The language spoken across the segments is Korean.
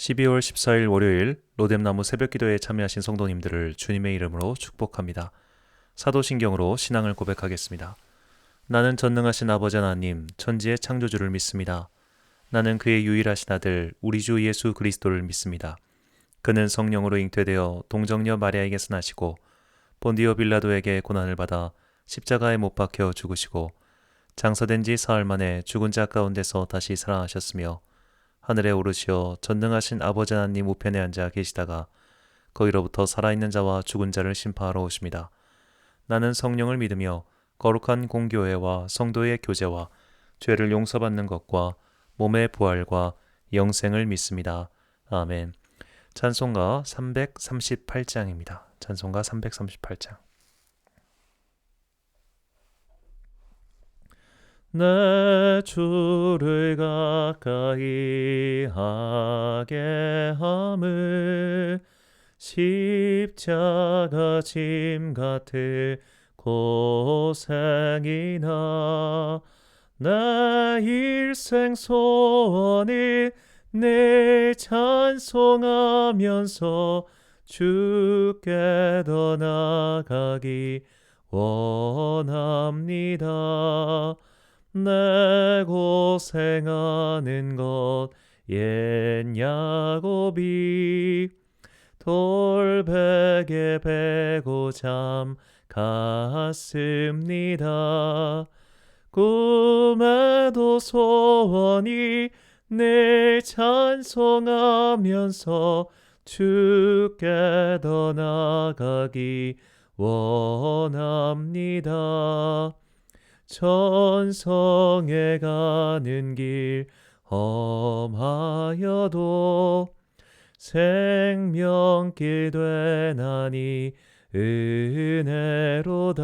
12월 14일 월요일 로뎀나무 새벽기도에 참여하신 성도님들을 주님의 이름으로 축복합니다. 사도신경으로 신앙을 고백하겠습니다. 나는 전능하신 아버지 하나님, 천지의 창조주를 믿습니다. 나는 그의 유일하신 아들, 우리 주 예수 그리스도를 믿습니다. 그는 성령으로 잉태되어 동정녀 마리아에게서 나시고 본디오 빌라도에게 고난을 받아 십자가에 못 박혀 죽으시고 장사된 지 사흘 만에 죽은 자 가운데서 다시 살아나셨으며 하늘에 오르시어 전능하신 아버지 하나님 우편에 앉아 계시다가 거기로부터 살아있는 자와 죽은 자를 심판하러 오십니다. 나는 성령을 믿으며 거룩한 공교회와 성도의 교제와 죄를 용서받는 것과 몸의 부활과 영생을 믿습니다. 아멘. 찬송가 338장입니다. 찬송가 338장. 내 주를 가까이 하게 함을 십자가 짐 같을 고생이나 내 일생 소원을 늘 찬송하면서 주께 더 나아가기 원합니다. 내 고생하는 것 옛 야곱이 돌베개 베고 잠 갔습니다. 꿈에도 소원이 늘 찬송하면서 주께 더 나아가기 원합니다. 천성에 가는 길 험하여도 생명길 되나니 은혜로다.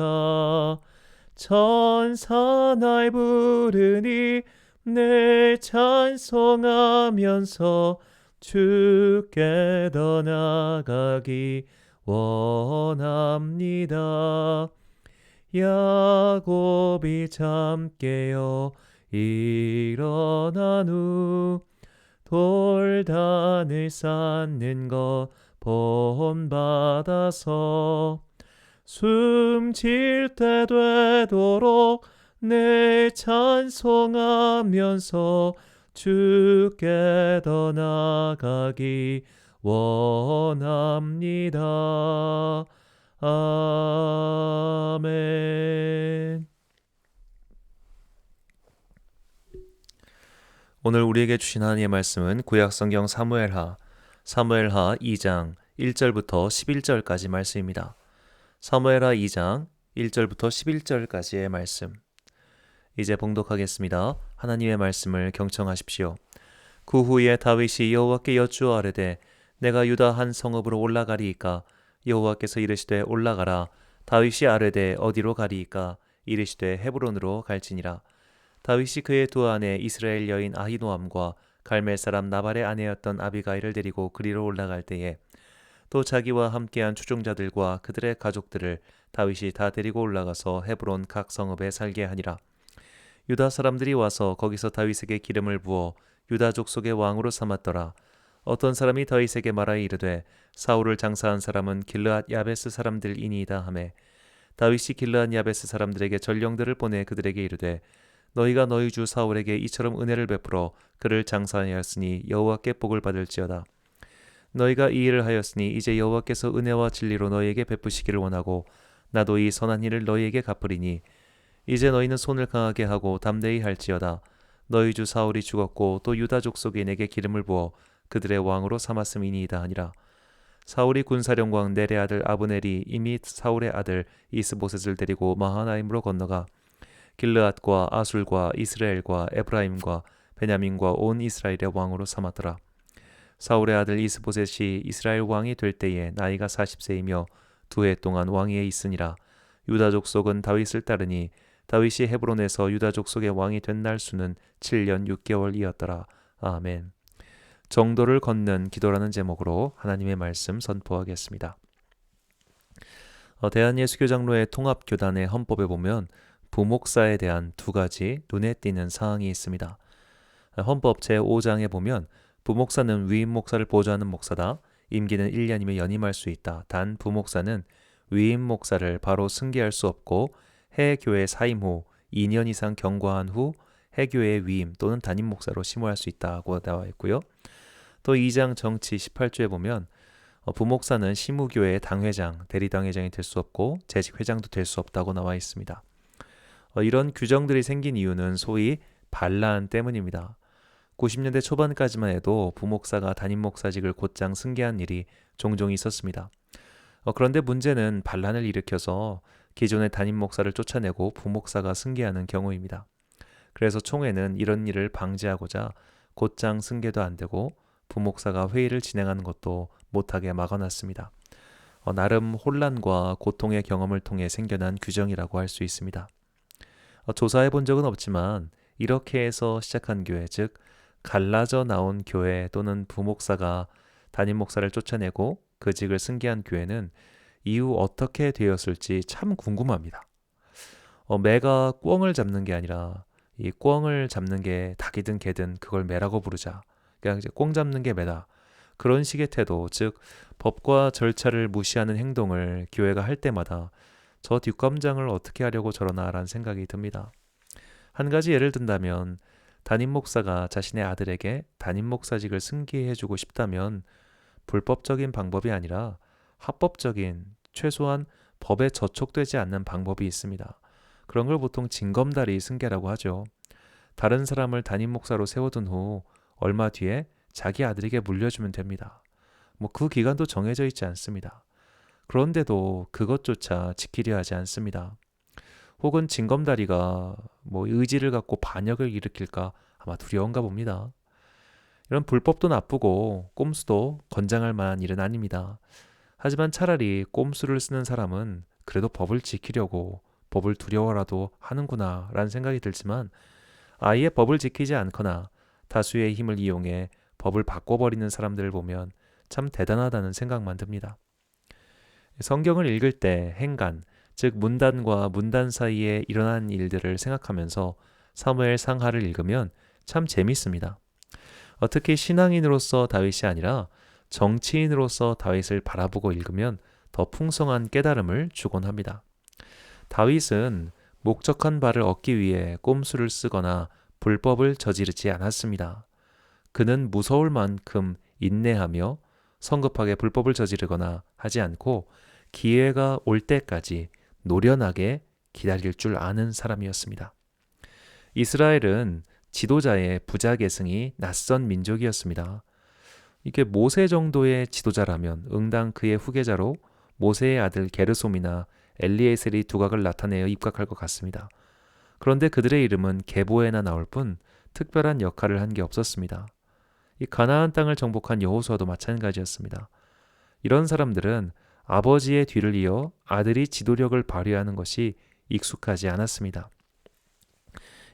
천사 날 부르니 늘 찬송하면서 주께 더 나아가기 원합니다. 야곱이 잠 깨어 일어난 후 돌단을 쌓는 것 본받아서 숨질 때 되도록 늘 찬송하면서 주께 더 나아가기 원합니다. 아멘. 오늘 우리에게 주신 하나님의 말씀은 구약성경 사무엘하 2장 1절부터 11절까지 말씀입니다. 사무엘하 2장 1절부터 11절까지의 말씀. 이제 봉독하겠습니다. 하나님의 말씀을 경청하십시오. 그 후에 다윗이 여호와께 여쭈어 아뢰되 내가 유다 한 성읍으로 올라가리이까? 여호와께서 이르시되 올라가라. 다윗이 아뢰되 어디로 가리이까? 이르시되 헤브론으로 갈지니라. 다윗이 그의 두 아내 이스라엘 여인 아히노암과 갈멜 사람 나발의 아내였던 아비가일을 데리고 그리로 올라갈 때에 또 자기와 함께한 추종자들과 그들의 가족들을 다윗이 다 데리고 올라가서 헤브론 각 성읍에 살게 하니라. 유다 사람들이 와서 거기서 다윗에게 기름을 부어 유다 족속의 왕으로 삼았더라. 어떤 사람이 다윗에게 말하여 이르되 사울을 장사한 사람은 길르앗 야베스 사람들이니이다 하매 다윗이 길르앗 야베스 사람들에게 전령들을 보내 그들에게 이르되 너희가 너희 주 사울에게 이처럼 은혜를 베풀어 그를 장사하였으니 여호와께 복을 받을지어다. 너희가 이 일을 하였으니 이제 여호와께서 은혜와 진리로 너희에게 베푸시기를 원하고 나도 이 선한 일을 너희에게 갚으리니 이제 너희는 손을 강하게 하고 담대히 할지어다. 너희 주 사울이 죽었고 또 유다 족속이 내게 기름을 부어 그들의 왕으로 삼았음이니이다 하니라. 사울이 군사령관 넬의 아들 아브넬이 이미 사울의 아들 이스보셋을 데리고 마하나임으로 건너가 길르앗과 아술과 이스라엘과 에브라임과 베냐민과 온 이스라엘의 왕으로 삼았더라. 사울의 아들 이스보셋이 이스라엘 왕이 될 때에 나이가 40세이며 2해 동안 왕위에 있으니라. 유다 족속은 다윗을 따르니 다윗이 헤브론에서 유다 족속의 왕이 된 날 수는 7년 6개월이었더라. 아멘. 정도를 걷는 기도라는 제목으로 하나님의 말씀 선포하겠습니다. 대한예수교장로회 통합교단의 헌법에 보면 부목사에 대한 두 가지 눈에 띄는 사항이 있습니다. 헌법 제5장에 보면 부목사는 위임 목사를 보좌하는 목사다. 임기는 1년이면 연임할 수 있다. 단 부목사는 위임 목사를 바로 승계할 수 없고 해교회 사임 후 2년 이상 경과한 후 해교회 위임 또는 담임 목사로 심호할 수 있다고 나와 있고요. 또 2장 정치 18조에 보면 부목사는 시무교회의 당회장, 대리당회장이 될 수 없고 재직 회장도 될 수 없다고 나와 있습니다. 이런 규정들이 생긴 이유는 소위 반란 때문입니다. 90년대 초반까지만 해도 부목사가 담임 목사직을 곧장 승계한 일이 종종 있었습니다. 그런데 문제는 반란을 일으켜서 기존의 담임 목사를 쫓아내고 부목사가 승계하는 경우입니다. 그래서 총회는 이런 일을 방지하고자 곧장 승계도 안 되고 부목사가 회의를 진행하는 것도 못하게 막아놨습니다. 나름 혼란과 고통의 경험을 통해 생겨난 규정이라고 할 수 있습니다. 조사해 본 적은 없지만 이렇게 해서 시작한 교회, 즉 갈라져 나온 교회 또는 부목사가 담임 목사를 쫓아내고 그 직을 승계한 교회는 이후 어떻게 되었을지 참 궁금합니다. 매가 꿩을 잡는 게 아니라 이 꿩을 잡는 게 닭이든 개든 그걸 매라고 부르자. 그냥 이제 꿩 잡는 게 매다. 그런 식의 태도, 즉 법과 절차를 무시하는 행동을 교회가 할 때마다 저 뒷감장을 어떻게 하려고 저러나라는 생각이 듭니다. 한 가지 예를 든다면 담임 목사가 자신의 아들에게 담임 목사직을 승계해주고 싶다면 불법적인 방법이 아니라 합법적인 최소한 법에 저촉되지 않는 방법이 있습니다. 그런 걸 보통 징검다리 승계라고 하죠. 다른 사람을 담임 목사로 세워둔 후 얼마 뒤에 자기 아들에게 물려주면 됩니다. 그 기간도 정해져 있지 않습니다. 그런데도 그것조차 지키려 하지 않습니다. 혹은 징검다리가 의지를 갖고 반역을 일으킬까 아마 두려운가 봅니다. 이런 불법도 나쁘고 꼼수도 권장할 만한 일은 아닙니다. 하지만 차라리 꼼수를 쓰는 사람은 그래도 법을 지키려고 법을 두려워라도 하는구나 라는 생각이 들지만 아예 법을 지키지 않거나 다수의 힘을 이용해 법을 바꿔버리는 사람들을 보면 참 대단하다는 생각만 듭니다. 성경을 읽을 때 행간, 즉 문단과 문단 사이에 일어난 일들을 생각하면서 사무엘 상하를 읽으면 참 재밌습니다. 특히 신앙인으로서 다윗이 아니라 정치인으로서 다윗을 바라보고 읽으면 더 풍성한 깨달음을 주곤 합니다. 다윗은 목적한 바를 얻기 위해 꼼수를 쓰거나 불법을 저지르지 않았습니다. 그는 무서울 만큼 인내하며 성급하게 불법을 저지르거나 하지 않고 기회가 올 때까지 노련하게 기다릴 줄 아는 사람이었습니다. 이스라엘은 지도자의 부자계승이 낯선 민족이었습니다. 이게 모세 정도의 지도자라면 응당 그의 후계자로 모세의 아들 게르솜이나 엘리에셀이 두각을 나타내어 입각할 것 같습니다. 그런데 그들의 이름은 계보에나 나올 뿐 특별한 역할을 한 게 없었습니다. 이 가나안 땅을 정복한 여호수아도 마찬가지였습니다. 이런 사람들은 아버지의 뒤를 이어 아들이 지도력을 발휘하는 것이 익숙하지 않았습니다.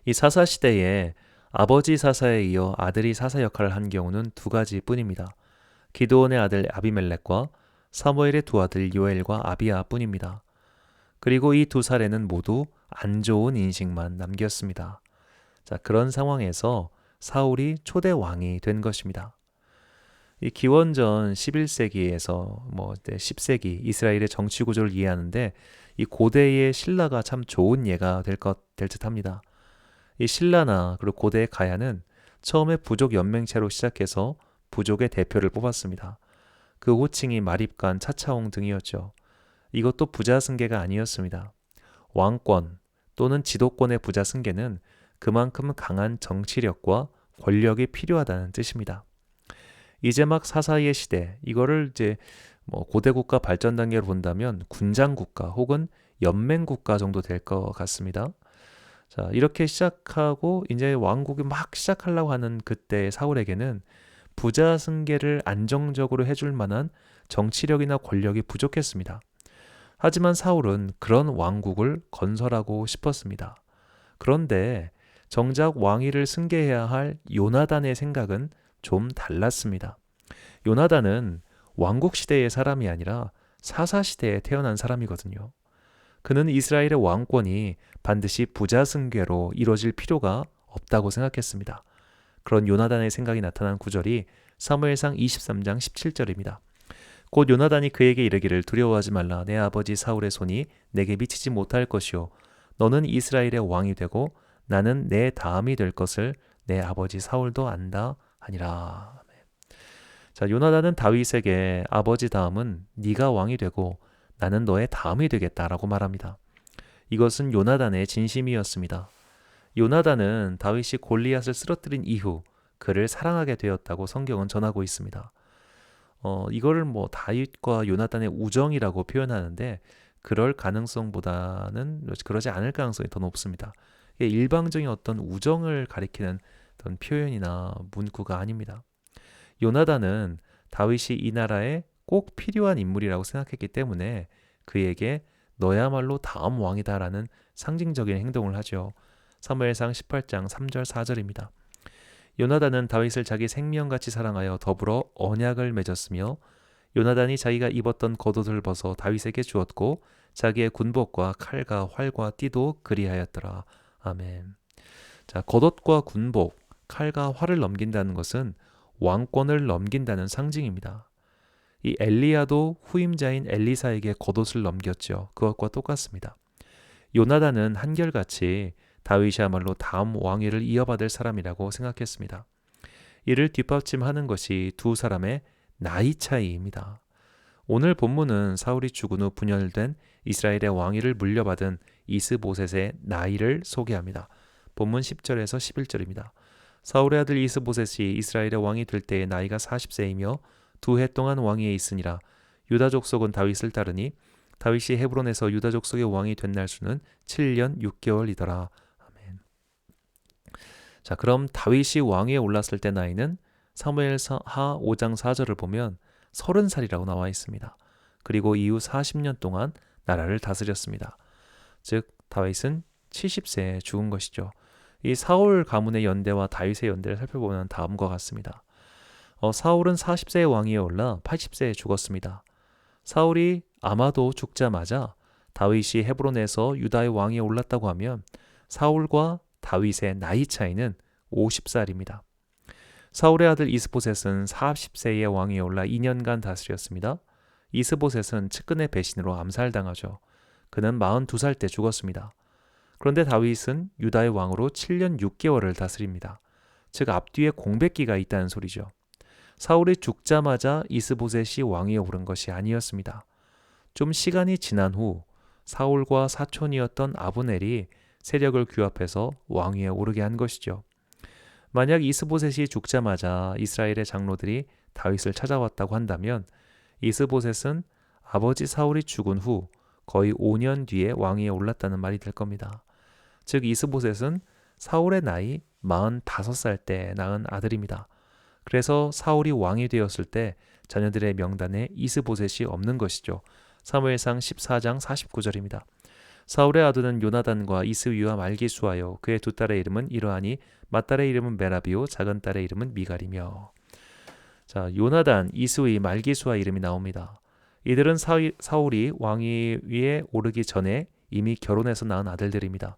이 사사 시대에 아버지 사사에 이어 아들이 사사 역할을 한 경우는 두 가지뿐입니다. 기드온의 아들 아비멜렉과 사무엘의 두 아들 요엘과 아비야 뿐입니다. 그리고 이 두 사례는 모두 안 좋은 인식만 남겼습니다. 자, 그런 상황에서 사울이 초대 왕이 된 것입니다. 이 기원전 11세기에서 10세기 이스라엘의 정치 구조를 이해하는데 이 고대의 신라가 참 좋은 예가 될 듯합니다. 이 신라나 그리고 고대의 가야는 처음에 부족 연맹체로 시작해서 부족의 대표를 뽑았습니다. 그 호칭이 마립간, 차차홍 등이었죠. 이것도 부자 승계가 아니었습니다. 왕권 또는 지도권의 부자 승계는 그만큼 강한 정치력과 권력이 필요하다는 뜻입니다. 이제 막 사사의 시대, 이거를 이제 고대 국가 발전 단계로 본다면 군장 국가 혹은 연맹 국가 정도 될 것 같습니다. 자, 이렇게 시작하고 이제 왕국이 막 시작하려고 하는 그때 사울에게는 부자 승계를 안정적으로 해줄 만한 정치력이나 권력이 부족했습니다. 하지만 사울은 그런 왕국을 건설하고 싶었습니다. 그런데 정작 왕위를 승계해야 할 요나단의 생각은 좀 달랐습니다. 요나단은 왕국 시대의 사람이 아니라 사사 시대에 태어난 사람이거든요. 그는 이스라엘의 왕권이 반드시 부자 승계로 이루어질 필요가 없다고 생각했습니다. 그런 요나단의 생각이 나타난 구절이 사무엘상 23장 17절입니다. 곧 요나단이 그에게 이르기를 두려워하지 말라. 내 아버지 사울의 손이 내게 미치지 못할 것이요 너는 이스라엘의 왕이 되고 나는 내 다음이 될 것을 내 아버지 사울도 안다 하니라. 자, 요나단은 다윗에게 아버지 다음은 네가 왕이 되고 나는 너의 다음이 되겠다라고 말합니다. 이것은 요나단의 진심이었습니다. 요나단은 다윗이 골리앗을 쓰러뜨린 이후 그를 사랑하게 되었다고 성경은 전하고 있습니다. 이거를 다윗과 요나단의 우정이라고 표현하는데 그럴 가능성보다는 그러지 않을 가능성이 더 높습니다. 이게 일방적인 어떤 우정을 가리키는 어떤 표현이나 문구가 아닙니다. 요나단은 다윗이 이 나라에 꼭 필요한 인물이라고 생각했기 때문에 그에게 너야말로 다음 왕이다라는 상징적인 행동을 하죠. 사무엘상 18장 3절 4절입니다. 요나단은 다윗을 자기 생명같이 사랑하여 더불어 언약을 맺었으며 요나단이 자기가 입었던 겉옷을 벗어 다윗에게 주었고 자기의 군복과 칼과 활과 띠도 그리하였더라. 아멘. 자, 겉옷과 군복, 칼과 활을 넘긴다는 것은 왕권을 넘긴다는 상징입니다. 이 엘리야도 후임자인 엘리사에게 겉옷을 넘겼죠. 그것과 똑같습니다. 요나단은 한결같이 다윗이야말로 다음 왕위를 이어받을 사람이라고 생각했습니다. 이를 뒷받침하는 것이 두 사람의 나이 차이입니다. 오늘 본문은 사울이 죽은 후 분열된 이스라엘의 왕위를 물려받은 이스보셋의 나이를 소개합니다. 본문 10절에서 11절입니다. 사울의 아들 이스보셋이 이스라엘의 왕이 될 때의 나이가 40세이며 2해 동안 왕위에 있으니라. 유다 족속은 다윗을 따르니 다윗이 헤브론에서 유다 족속의 왕이 된 날수는 7년 6개월이더라. 아멘. 자, 그럼 다윗이 왕위에 올랐을 때 나이는 사무엘하 5장 4절을 보면 30살이라고 나와 있습니다. 그리고 이후 40년 동안 나라를 다스렸습니다. 즉 다윗은 70세에 죽은 것이죠. 이 사울 가문의 연대와 다윗의 연대를 살펴보면 다음과 같습니다. 사울은 40세의 왕위에 올라 80세에 죽었습니다. 사울이 아마도 죽자마자 다윗이 헤브론에서 유다의 왕위에 올랐다고 하면 사울과 다윗의 나이 차이는 50살입니다. 사울의 아들 이스보셋은 40세의 왕위에 올라 2년간 다스렸습니다. 이스보셋은 측근의 배신으로 암살당하죠. 그는 42살 때 죽었습니다. 그런데 다윗은 유다의 왕으로 7년 6개월을 다스립니다. 즉 앞뒤에 공백기가 있다는 소리죠. 사울이 죽자마자 이스보셋이 왕위에 오른 것이 아니었습니다. 좀 시간이 지난 후 사울과 사촌이었던 아브넬이 세력을 규합해서 왕위에 오르게 한 것이죠. 만약 이스보셋이 죽자마자 이스라엘의 장로들이 다윗을 찾아왔다고 한다면 이스보셋은 아버지 사울이 죽은 후 거의 5년 뒤에 왕위에 올랐다는 말이 될 겁니다. 즉 이스보셋은 사울의 나이 45살 때 낳은 아들입니다. 그래서 사울이 왕이 되었을 때 자녀들의 명단에 이스보셋이 없는 것이죠. 사무엘상 14장 49절입니다. 사울의 아들은 요나단과 이스위와 말기수하여 그의 두 딸의 이름은 이러하니 맏딸의 이름은 메라비요 작은 딸의 이름은 미갈이며. 자, 요나단, 이스위, 말기수와 이름이 나옵니다. 이들은 사울이 왕위에 오르기 전에 이미 결혼해서 낳은 아들들입니다.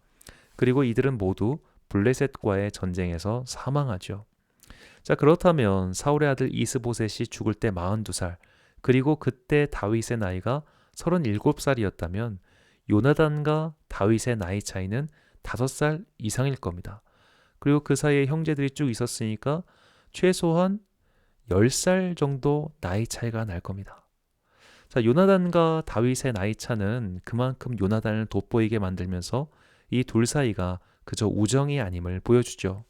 그리고 이들은 모두 블레셋과의 전쟁에서 사망하죠. 자, 그렇다면 사울의 아들 이스보셋이 죽을 때 42살, 그리고 그때 다윗의 나이가 37살이었다면 요나단과 다윗의 나이 차이는 5살 이상일 겁니다. 그리고 그 사이에 형제들이 쭉 있었으니까 최소한 10살 정도 나이 차이가 날 겁니다. 자, 요나단과 다윗의 나이 차는 그만큼 요나단을 돋보이게 만들면서 이 둘 사이가 그저 우정이 아님을 보여주죠.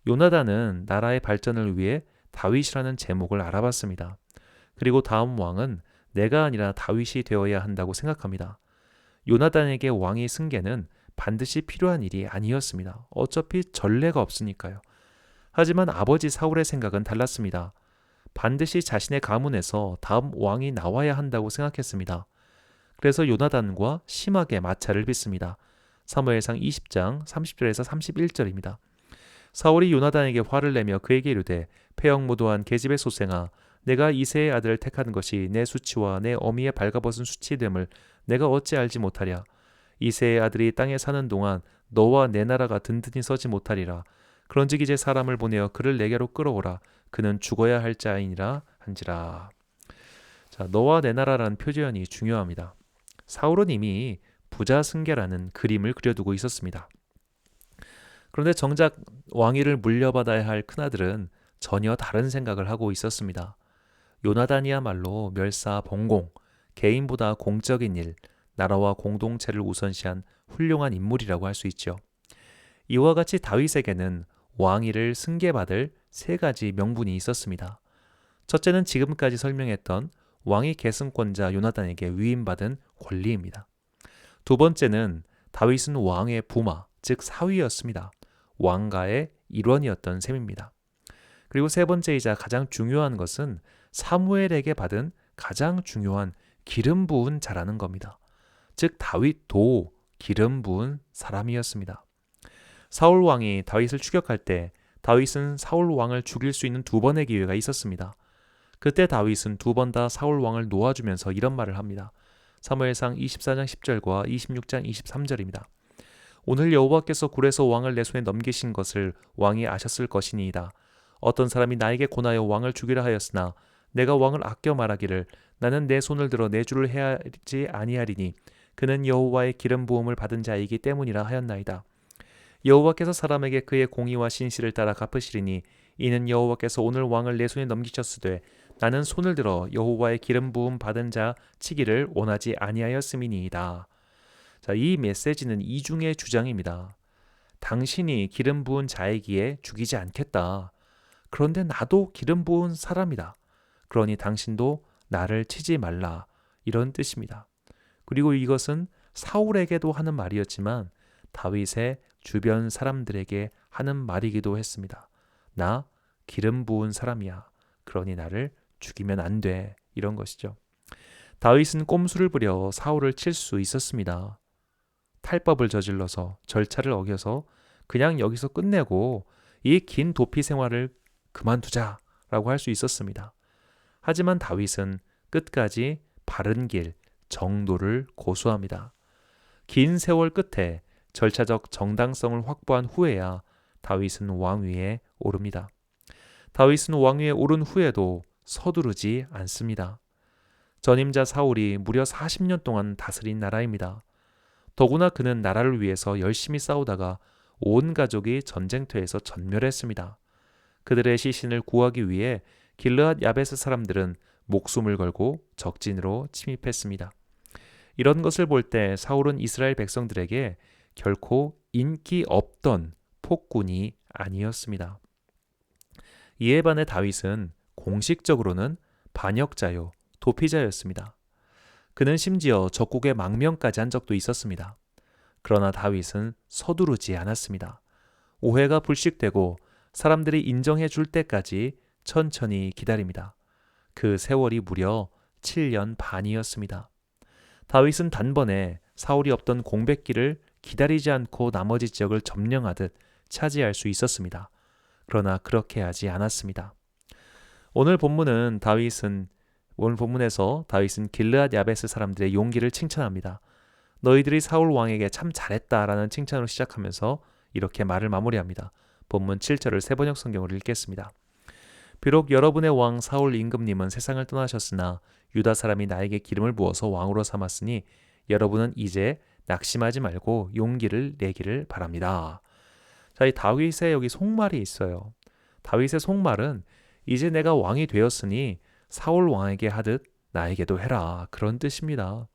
요나단은 나라의 발전을 위해 다윗이라는 제목을 알아봤습니다. 그리고 다음 왕은 내가 아니라 다윗이 되어야 한다고 생각합니다. 요나단에게 왕위 승계는 반드시 필요한 일이 아니었습니다. 어차피 전례가 없으니까요. 하지만 아버지 사울의 생각은 달랐습니다. 반드시 자신의 가문에서 다음 왕이 나와야 한다고 생각했습니다. 그래서 요나단과 심하게 마찰을 빚습니다. 사무엘상 20장 30절에서 31절입니다. 사울이 요나단에게 화를 내며 그에게 이르되 패역무도한 계집의 소생아 내가 이새의 아들을 택한 것이 내 수치와 내 어미의 발가벗은 수치됨을 내가 어찌 알지 못하랴. 이새의 아들이 땅에 사는 동안 너와 내 나라가 든든히 서지 못하리라. 그런즉 이제 사람을 보내어 그를 내게로 끌어오라. 그는 죽어야 할 자이니라 한지라. 자, 너와 내 나라라는 표제연이 중요합니다. 사울은 이미 부자 승계라는 그림을 그려두고 있었습니다. 그런데 정작 왕위를 물려받아야 할 큰아들은 전혀 다른 생각을 하고 있었습니다. 요나단이야말로 멸사봉공, 개인보다 공적인 일, 나라와 공동체를 우선시한 훌륭한 인물이라고 할 수 있죠. 이와 같이 다윗에게는 왕위를 승계받을 세 가지 명분이 있었습니다. 첫째는 지금까지 설명했던 왕위 계승권자 요나단에게 위임받은 권리입니다. 두 번째는 다윗은 왕의 부마, 즉 사위였습니다. 왕가의 일원이었던 셈입니다. 그리고 세 번째이자 가장 중요한 것은 사무엘에게 받은 가장 중요한 기름 부은 자라는 겁니다. 즉 다윗도 기름 부은 사람이었습니다. 사울 왕이 다윗을 추격할 때 다윗은 사울 왕을 죽일 수 있는 두 번의 기회가 있었습니다. 그때 다윗은 두 번 다 사울 왕을 놓아주면서 이런 말을 합니다. 사무엘상 24장 10절과 26장 23절입니다. 오늘 여호와께서 굴에서 왕을 내 손에 넘기신 것을 왕이 아셨을 것이니이다. 어떤 사람이 나에게 권하여 왕을 죽이라 하였으나 내가 왕을 아껴 말하기를 나는 내 손을 들어 내 주를 해하지 아니하리니 그는 여호와의 기름 부음을 받은 자이기 때문이라 하였나이다. 여호와께서 사람에게 그의 공의와 신실을 따라 갚으시리니 이는 여호와께서 오늘 왕을 내 손에 넘기셨으되 나는 손을 들어 여호와의 기름 부음 받은 자 치기를 원하지 아니하였음이니이다. 자, 이 메시지는 이중의 주장입니다. 당신이 기름 부은 자이기에 죽이지 않겠다. 그런데 나도 기름 부은 사람이다. 그러니 당신도 나를 치지 말라. 이런 뜻입니다. 그리고 이것은 사울에게도 하는 말이었지만 다윗의 주변 사람들에게 하는 말이기도 했습니다. 나 기름 부은 사람이야. 그러니 나를 죽이면 안 돼. 이런 것이죠. 다윗은 꼼수를 부려 사울을 칠 수 있었습니다. 탈법을 저질러서 절차를 어겨서 그냥 여기서 끝내고 이 긴 도피 생활을 그만두자라고 할 수 있었습니다. 하지만 다윗은 끝까지 바른 길, 정도를 고수합니다. 긴 세월 끝에 절차적 정당성을 확보한 후에야 다윗은 왕위에 오릅니다. 다윗은 왕위에 오른 후에도 서두르지 않습니다. 전임자 사울이 무려 40년 동안 다스린 나라입니다. 더구나 그는 나라를 위해서 열심히 싸우다가 온 가족이 전쟁터에서 전멸했습니다. 그들의 시신을 구하기 위해 길르앗 야베스 사람들은 목숨을 걸고 적진으로 침입했습니다. 이런 것을 볼 때 사울은 이스라엘 백성들에게 결코 인기 없던 폭군이 아니었습니다. 이에 반해 다윗은 공식적으로는 반역자요, 도피자였습니다. 그는 심지어 적국의 망명까지 한 적도 있었습니다. 그러나 다윗은 서두르지 않았습니다. 오해가 불식되고 사람들이 인정해 줄 때까지 천천히 기다립니다. 그 세월이 무려 7년 반이었습니다. 다윗은 단번에 사울이 없던 공백기를 기다리지 않고 나머지 지역을 점령하듯 차지할 수 있었습니다. 그러나 그렇게 하지 않았습니다. 오늘 본문에서 다윗은 길르앗 야베스 사람들의 용기를 칭찬합니다. 너희들이 사울 왕에게 참 잘했다라는 칭찬으로 시작하면서 이렇게 말을 마무리합니다. 본문 7절을 새번역 성경으로 읽겠습니다. 비록 여러분의 왕 사울 임금님은 세상을 떠나셨으나 유다 사람이 나에게 기름을 부어서 왕으로 삼았으니 여러분은 이제 낙심하지 말고 용기를 내기를 바랍니다. 자, 이 다윗의 여기 속말이 있어요. 다윗의 속말은 이제 내가 왕이 되었으니 사울 왕에게 하듯 나에게도 해라. 그런 뜻입니다.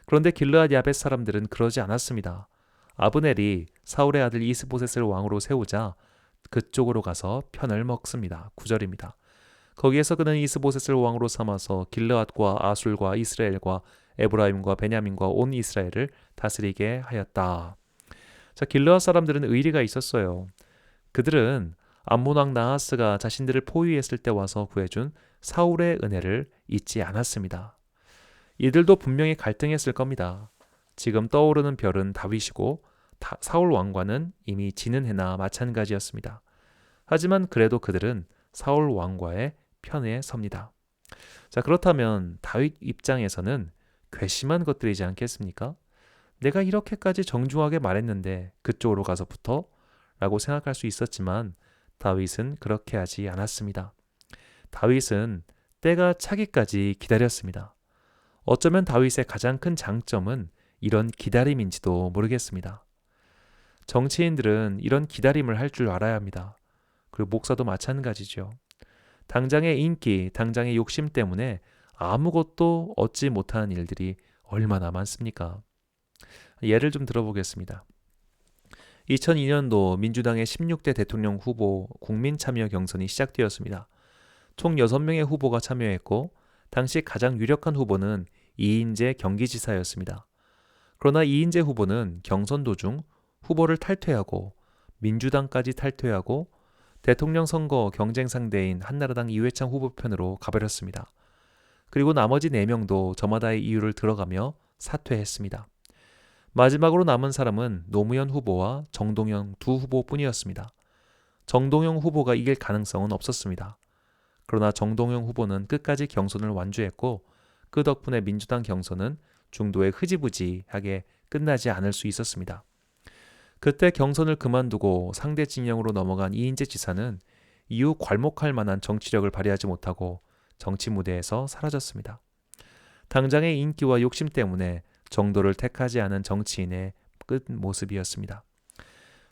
그런데 길르앗 야벳 사람들은 그러지 않았습니다. 아브넬이 사울의 아들 이스보셋을 왕으로 세우자 그쪽으로 가서 편을 먹습니다. 9절입니다. 거기에서 그는 이스보셋을 왕으로 삼아서 길르앗과 아술과 이스라엘과 에브라임과 베냐민과 온 이스라엘을 다스리게 하였다. 자, 길르앗 사람들은 의리가 있었어요. 그들은 암몬 왕 나하스가 자신들을 포위했을 때 와서 구해준 사울의 은혜를 잊지 않았습니다. 이들도 분명히 갈등했을 겁니다. 지금 떠오르는 별은 다윗이고 사울 왕과는 이미 지는 해나 마찬가지였습니다. 하지만 그래도 그들은 사울 왕과의 편에 섭니다. 자, 그렇다면 다윗 입장에서는 괘씸한 것들이지 않겠습니까? 내가 이렇게까지 정중하게 말했는데 그쪽으로 가서 붙어? 라고 생각할 수 있었지만 다윗은 그렇게 하지 않았습니다. 다윗은 때가 차기까지 기다렸습니다. 어쩌면 다윗의 가장 큰 장점은 이런 기다림인지도 모르겠습니다. 정치인들은 이런 기다림을 할 줄 알아야 합니다. 그리고 목사도 마찬가지죠. 당장의 인기, 당장의 욕심 때문에 아무것도 얻지 못하는 일들이 얼마나 많습니까? 예를 좀 들어보겠습니다. 2002년도 민주당의 16대 대통령 후보 국민참여 경선이 시작되었습니다. 총 6명의 후보가 참여했고 당시 가장 유력한 후보는 이인재 경기지사였습니다. 그러나 이인재 후보는 경선 도중 후보를 탈퇴하고 민주당까지 탈퇴하고 대통령 선거 경쟁 상대인 한나라당 이회창 후보 편으로 가버렸습니다. 그리고 나머지 4명도 저마다의 이유를 들어가며 사퇴했습니다. 마지막으로 남은 사람은 노무현 후보와 정동영 두 후보뿐이었습니다. 정동영 후보가 이길 가능성은 없었습니다. 그러나 정동영 후보는 끝까지 경선을 완주했고 그 덕분에 민주당 경선은 중도에 흐지부지하게 끝나지 않을 수 있었습니다. 그때 경선을 그만두고 상대 진영으로 넘어간 이인재 지사는 이후 괄목할 만한 정치력을 발휘하지 못하고 정치 무대에서 사라졌습니다. 당장의 인기와 욕심 때문에 정도를 택하지 않은 정치인의 끝 모습이었습니다.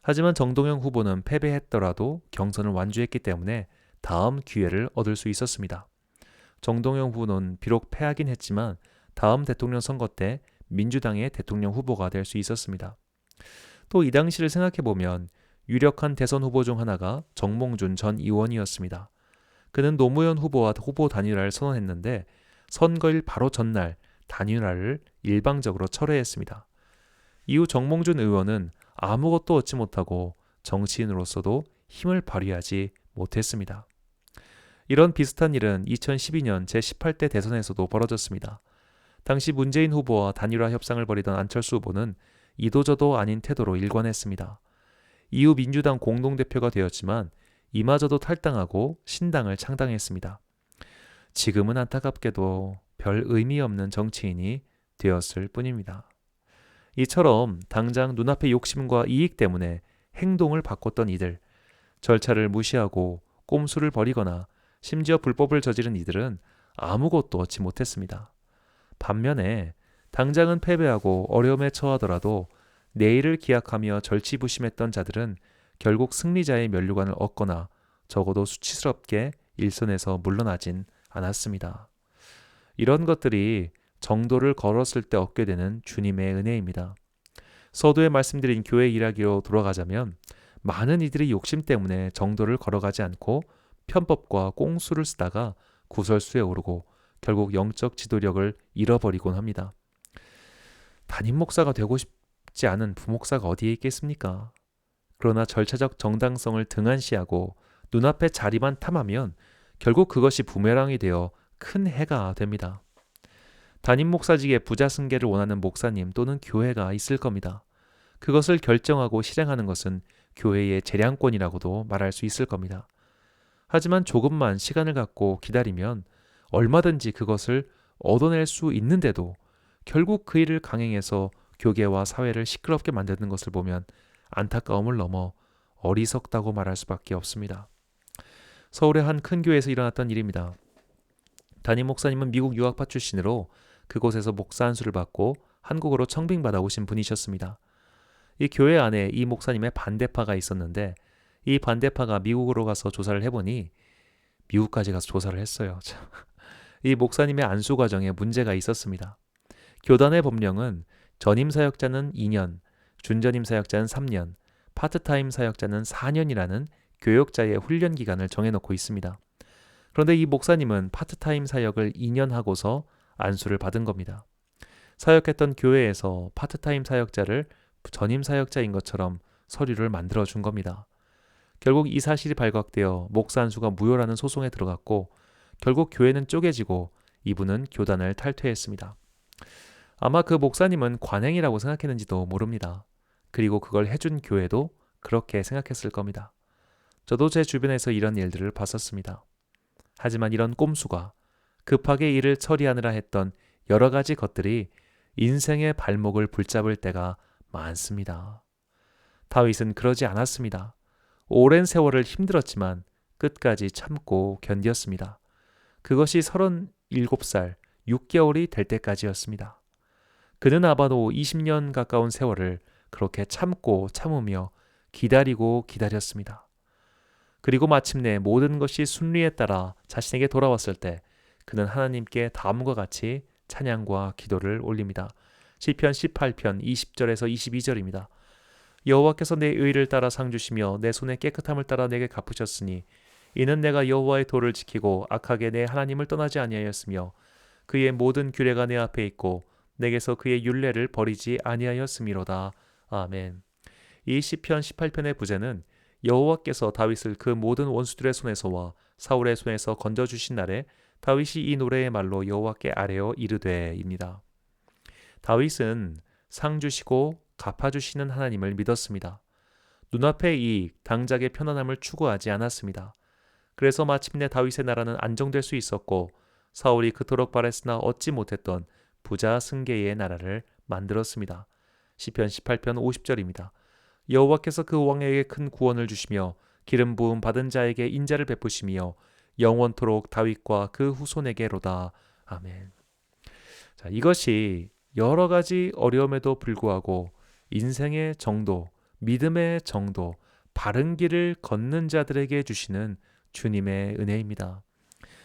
하지만 정동영 후보는 패배했더라도 경선을 완주했기 때문에 다음 기회를 얻을 수 있었습니다. 정동영 후보는 비록 패하긴 했지만 다음 대통령 선거 때 민주당의 대통령 후보가 될 수 있었습니다. 또 이 당시를 생각해보면 유력한 대선 후보 중 하나가 정몽준 전 의원이었습니다. 그는 노무현 후보와 후보 단일화를 선언했는데 선거일 바로 전날 단일화를 일방적으로 철회했습니다. 이후 정몽준 의원은 아무것도 얻지 못하고 정치인으로서도 힘을 발휘하지 못했습니다. 이런 비슷한 일은 2012년 제18대 대선에서도 벌어졌습니다. 당시 문재인 후보와 단일화 협상을 벌이던 안철수 후보는 이도저도 아닌 태도로 일관했습니다. 이후 민주당 공동대표가 되었지만 이마저도 탈당하고 신당을 창당했습니다. 지금은 안타깝게도 별 의미 없는 정치인이 되었을 뿐입니다. 이처럼 당장 눈앞의 욕심과 이익 때문에 행동을 바꿨던 이들, 절차를 무시하고 꼼수를 벌이거나 심지어 불법을 저지른 이들은 아무것도 얻지 못했습니다. 반면에 당장은 패배하고 어려움에 처하더라도 내일을 기약하며 절치부심했던 자들은 결국 승리자의 면류관을 얻거나 적어도 수치스럽게 일선에서 물러나진 않았습니다. 이런 것들이 정도를 걸었을 때 얻게 되는 주님의 은혜입니다. 서두에 말씀드린 교회 일하기로 돌아가자면 많은 이들이 욕심 때문에 정도를 걸어가지 않고 편법과 꽁수를 쓰다가 구설수에 오르고 결국 영적 지도력을 잃어버리곤 합니다. 담임 목사가 되고 싶지 않은 부목사가 어디에 있겠습니까? 그러나 절차적 정당성을 등한시하고 눈앞의 자리만 탐하면 결국 그것이 부메랑이 되어 큰 해가 됩니다. 담임 목사직의 부자 승계를 원하는 목사님 또는 교회가 있을 겁니다. 그것을 결정하고 실행하는 것은 교회의 재량권이라고도 말할 수 있을 겁니다. 하지만 조금만 시간을 갖고 기다리면 얼마든지 그것을 얻어낼 수 있는데도 결국 그 일을 강행해서 교계와 사회를 시끄럽게 만드는 것을 보면 안타까움을 넘어 어리석다고 말할 수밖에 없습니다. 서울의 한 큰 교회에서 일어났던 일입니다. 담임 목사님은 미국 유학파 출신으로 그곳에서 목사 안수를 받고 한국으로 청빙받아 오신 분이셨습니다. 이 교회 안에 이 목사님의 반대파가 있었는데 이 반대파가 미국으로 가서 조사를 해보니 미국까지 가서 조사를 했어요. 이 목사님의 안수 과정에 문제가 있었습니다. 교단의 법령은 전임 사역자는 2년, 준전임 사역자는 3년, 파트타임 사역자는 4년이라는 교역자의 훈련 기간을 정해놓고 있습니다. 그런데 이 목사님은 파트타임 사역을 2년 하고서 안수를 받은 겁니다. 사역했던 교회에서 파트타임 사역자를 전임 사역자인 것처럼 서류를 만들어 준 겁니다. 결국 이 사실이 발각되어 목사 안수가 무효라는 소송에 들어갔고 결국 교회는 쪼개지고 이분은 교단을 탈퇴했습니다. 아마 그 목사님은 관행이라고 생각했는지도 모릅니다. 그리고 그걸 해준 교회도 그렇게 생각했을 겁니다. 저도 제 주변에서 이런 일들을 봤었습니다. 하지만 이런 꼼수가 급하게 일을 처리하느라 했던 여러 가지 것들이 인생의 발목을 붙잡을 때가 많습니다. 다윗은 그러지 않았습니다. 오랜 세월을 힘들었지만 끝까지 참고 견디었습니다. 그것이 37살 6개월이 될 때까지였습니다. 그는 아마도 20년 가까운 세월을 그렇게 참고 참으며 기다리고 기다렸습니다. 그리고 마침내 모든 것이 순리에 따라 자신에게 돌아왔을 때 그는 하나님께 다음과 같이 찬양과 기도를 올립니다. 시편 18편 20절에서 22절입니다. 여호와께서 내 의를 따라 상 주시며 내 손의 깨끗함을 따라 내게 갚으셨으니 이는 내가 여호와의 도를 지키고 악하게 내 하나님을 떠나지 아니하였으며 그의 모든 규례가 내 앞에 있고 내게서 그의 율례를 버리지 아니하였음이로다. 아멘. 이 시편 18편의 부제는 여호와께서 다윗을 그 모든 원수들의 손에서와 사울의 손에서 건져주신 날에 다윗이 이 노래의 말로 여호와께 아뢰어 이르되입니다. 다윗은 상 주시고 갚아주시는 하나님을 믿었습니다. 눈앞의 이익, 당장의 편안함을 추구하지 않았습니다. 그래서 마침내 다윗의 나라는 안정될 수 있었고 사울이 그토록 바랬으나 얻지 못했던 부자 승계의 나라를 만들었습니다. 시편 18편 50절입니다. 여호와께서 그 왕에게 큰 구원을 주시며 기름 부음 받은 자에게 인자를 베푸시며 영원토록 다윗과 그 후손에게로다. 아멘. 자, 이것이 여러 가지 어려움에도 불구하고 인생의 정도, 믿음의 정도, 바른 길을 걷는 자들에게 주시는 주님의 은혜입니다.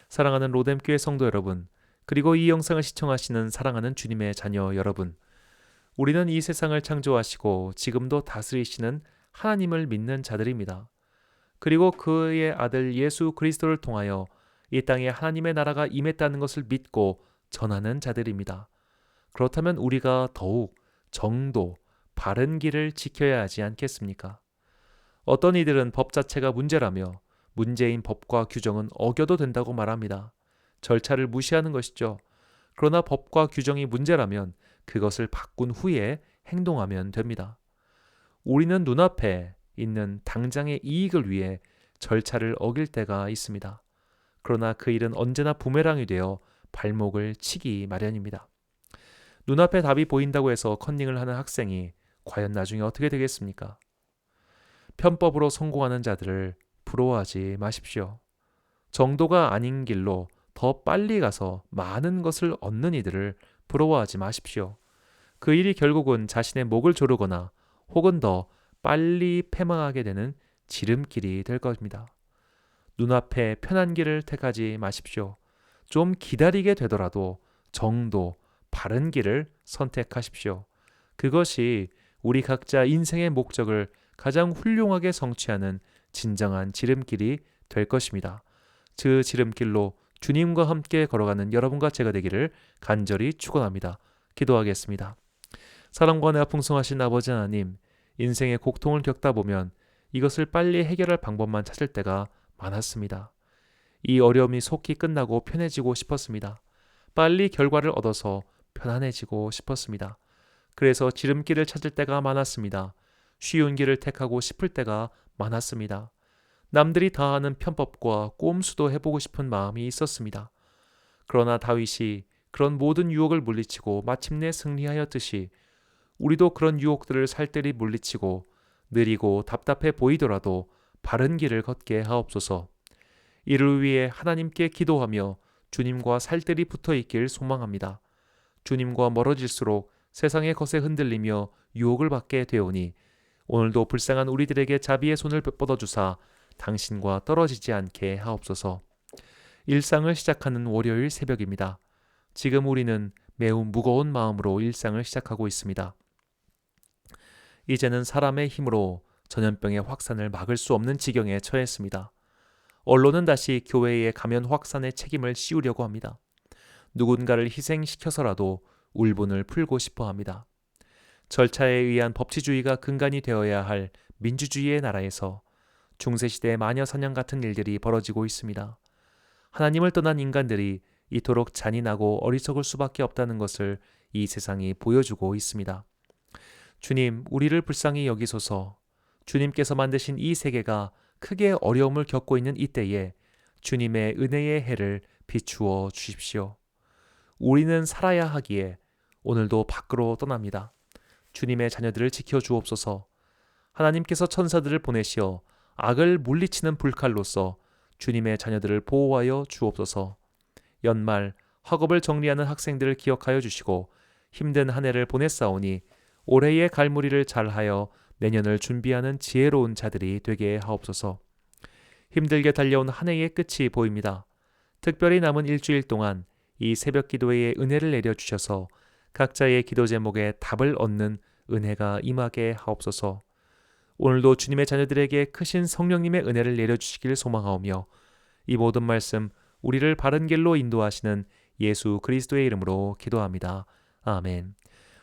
사랑하는 로뎀교회 성도 여러분, 그리고 이 영상을 시청하시는 사랑하는 주님의 자녀 여러분, 우리는 이 세상을 창조하시고 지금도 다스리시는 하나님을 믿는 자들입니다. 그리고 그의 아들 예수 그리스도를 통하여 이 땅에 하나님의 나라가 임했다는 것을 믿고 전하는 자들입니다. 그렇다면 우리가 더욱 정도, 바른 길을 지켜야 하지 않겠습니까? 어떤 이들은 법 자체가 문제라며 문제인 법과 규정은 어겨도 된다고 말합니다. 절차를 무시하는 것이죠. 그러나 법과 규정이 문제라면 그것을 바꾼 후에 행동하면 됩니다. 우리는 눈앞에 있는 당장의 이익을 위해 절차를 어길 때가 있습니다. 그러나 그 일은 언제나 부메랑이 되어 발목을 치기 마련입니다. 눈앞에 답이 보인다고 해서 컨닝을 하는 학생이 과연 나중에 어떻게 되겠습니까? 편법으로 성공하는 자들을 부러워하지 마십시오. 정도가 아닌 길로 더 빨리 가서 많은 것을 얻는 이들을 부러워하지 마십시오. 그 일이 결국은 자신의 목을 조르거나 혹은 더 빨리 패망하게 되는 지름길이 될 것입니다. 눈앞에 편한 길을 택하지 마십시오. 좀 기다리게 되더라도 정도, 바른 길을 선택하십시오. 그것이 우리 각자 인생의 목적을 가장 훌륭하게 성취하는 진정한 지름길이 될 것입니다. 그 지름길로 주님과 함께 걸어가는 여러분과 제가 되기를 간절히 축원합니다. 기도하겠습니다. 사랑과 은혜가 풍성하신 아버지 하나님, 인생의 고통을 겪다 보면 이것을 빨리 해결할 방법만 찾을 때가 많았습니다. 이 어려움이 속히 끝나고 편해지고 싶었습니다. 빨리 결과를 얻어서 편안해지고 싶었습니다. 그래서 지름길을 찾을 때가 많았습니다. 쉬운 길을 택하고 싶을 때가 많았습니다. 남들이 다 아는 편법과 꼼수도 해보고 싶은 마음이 있었습니다. 그러나 다윗이 그런 모든 유혹을 물리치고 마침내 승리하였듯이 우리도 그런 유혹들을 살뜰히 물리치고 느리고 답답해 보이더라도 바른 길을 걷게 하옵소서. 이를 위해 하나님께 기도하며 주님과 살뜰히 붙어 있길 소망합니다. 주님과 멀어질수록 세상의 것에 흔들리며 유혹을 받게 되오니 오늘도 불쌍한 우리들에게 자비의 손을 뻗어주사 당신과 떨어지지 않게 하옵소서. 일상을 시작하는 월요일 새벽입니다. 지금 우리는 매우 무거운 마음으로 일상을 시작하고 있습니다. 이제는 사람의 힘으로 전염병의 확산을 막을 수 없는 지경에 처했습니다. 언론은 다시 교회의 감염 확산의 책임을 씌우려고 합니다. 누군가를 희생시켜서라도 울분을 풀고 싶어 합니다. 절차에 의한 법치주의가 근간이 되어야 할 민주주의의 나라에서 중세시대 마녀사냥 같은 일들이 벌어지고 있습니다. 하나님을 떠난 인간들이 이토록 잔인하고 어리석을 수밖에 없다는 것을 이 세상이 보여주고 있습니다. 주님, 우리를 불쌍히 여기소서. 주님께서 만드신 이 세계가 크게 어려움을 겪고 있는 이때에 주님의 은혜의 해를 비추어 주십시오. 우리는 살아야 하기에 오늘도 밖으로 떠납니다. 주님의 자녀들을 지켜 주옵소서. 하나님께서 천사들을 보내시어 악을 물리치는 불칼로서 주님의 자녀들을 보호하여 주옵소서. 연말 학업을 정리하는 학생들을 기억하여 주시고 힘든 한 해를 보냈사오니 올해의 갈무리를 잘하여 내년을 준비하는 지혜로운 자들이 되게 하옵소서. 힘들게 달려온 한 해의 끝이 보입니다. 특별히 남은 일주일 동안 이 새벽 기도회에 은혜를 내려주셔서 각자의 기도 제목에 답을 얻는 은혜가 임하게 하옵소서. 오늘도 주님의 자녀들에게 크신 성령님의 은혜를 내려주시길 소망하오며 이 모든 말씀 우리를 바른 길로 인도하시는 예수 그리스도의 이름으로 기도합니다. 아멘.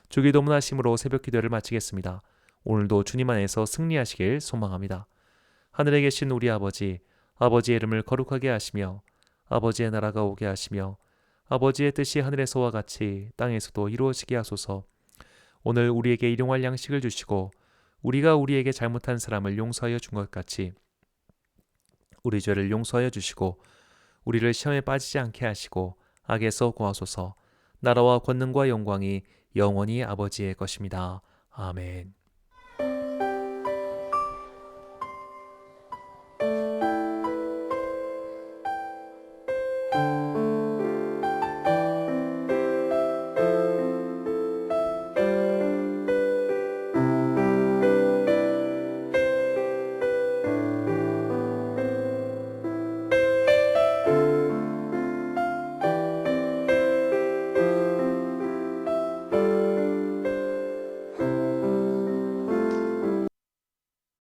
주기도문 하심으로 새벽 기도를 마치겠습니다. 오늘도 주님 안에서 승리하시길 소망합니다. 하늘에 계신 우리 아버지, 아버지의 이름을 거룩하게 하시며 아버지의 나라가 오게 하시며 아버지의 뜻이 하늘에서와 같이 땅에서도 이루어지게 하소서. 오늘 우리에게 일용할 양식을 주시고 우리가 우리에게 잘못한 사람을 용서하여 준 것 같이 우리 죄를 용서하여 주시고 우리를 시험에 빠지지 않게 하시고 악에서 구하소서. 나라와 권능과 영광이 영원히 아버지의 것입니다. 아멘.